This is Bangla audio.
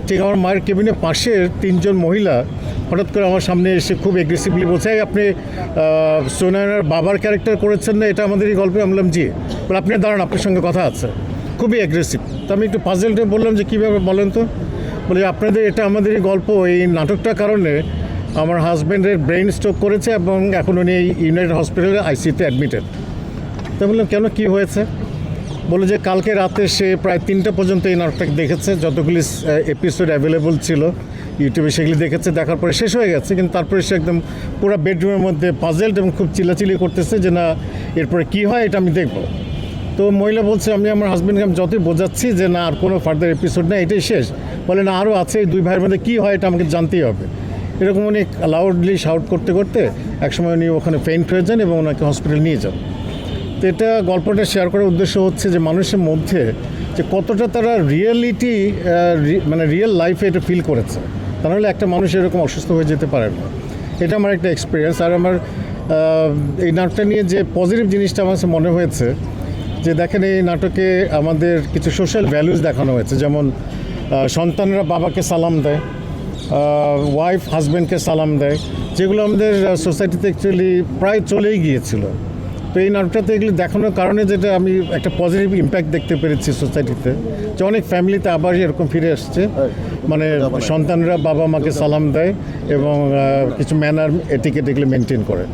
ঠিক আমার মায়ের কেবিনের পাশের তিনজন মহিলা হঠাৎ করে আমার সামনে এসে খুব এগ্রেসিভলি বলছে, "এই আপনি সুনয়নার বাবার ক্যারেক্টার করেছেন না, এটা আমাদের এই গল্পে?" আমি বললাম জি। বলে, "আপনি দাঁড়ান, আপনার সঙ্গে কথা আছে।" খুবই অ্যাগ্রেসিভ। তো আমি একটু পাজেলটা বললাম যে কীভাবে বলেন তো। বলে, আপনাদের এটা আমাদের এই গল্প, এই নাটকটার কারণে আমার হাজব্যান্ডের ব্রেন স্ট্রোক করেছে এবং এখন উনি ইউনাইটেড হসপিটালে আইসিইউতে অ্যাডমিটেড। তো বললাম, কেন, কী হয়েছে? বলে যে কালকে রাতে সে প্রায় 3টা পর্যন্ত এই নাটকটা দেখেছে, যতগুলি এপিসোড অ্যাভেলেবল ছিল ইউটিউবে সেগুলি দেখেছে, দেখার পরে শেষ হয়ে গেছে। কিন্তু তারপরে সে একদম পুরো বেডরুমের মধ্যে পাজেলড এবং খুব চিল্লাচিল্লি করতেছে যে না, এরপরে কী হয় এটা আমি দেখব। তো মহিলা বলছে, আমি আমার হাজব্যান্ডকে আমি যতই বোঝাচ্ছি যে না, আর কোনো ফার্দার এপিসোড না, এটাই শেষ। বলে, না, আরও আছে, এই দুই ভাইয়ের মধ্যে কী হয় এটা আমাকে জানতেই হবে। এরকম উনি লাউডলি শাউট করতে করতে একসময় উনি ওখানে ফেইন্ট হয়ে যান এবং ওনাকে হসপিটাল নিয়ে যান। তো এটা গল্পটা শেয়ার করার উদ্দেশ্য হচ্ছে যে মানুষের মধ্যে যে কতটা তারা রিয়েলিটি মানে রিয়েল লাইফে এটা ফিল করেছে, তা নাহলে একটা মানুষ এরকম অসুস্থ হয়ে যেতে পারে না। এটা আমার একটা এক্সপিরিয়েন্স। আর আমার এই নাটকটা নিয়ে যে পজিটিভ জিনিসটা আমার কাছে মনে হয়েছে যে দেখেন, এই নাটকে আমাদের কিছু সোশ্যাল ভ্যালুজ দেখানো হয়েছে, যেমন সন্তানরা বাবাকে সালাম দেয়, ওয়াইফ হাজব্যান্ডকে সালাম দেয়, যেগুলো আমাদের সোসাইটিতে অ্যাকচুয়ালি প্রায় চলেই গিয়েছিল। তো এই নাটকটাতে এগুলি দেখানোর কারণে যেটা আমি একটা পজিটিভ ইম্প্যাক্ট দেখতে পেরেছি সোসাইটিতে, যে অনেক ফ্যামিলিতে আবার এরকম ফিরে আসছে, মানে সন্তানরা বাবা মাকে সালাম দেয় এবং কিছু ম্যানার এটিকেট এগুলো মেনটেন করে।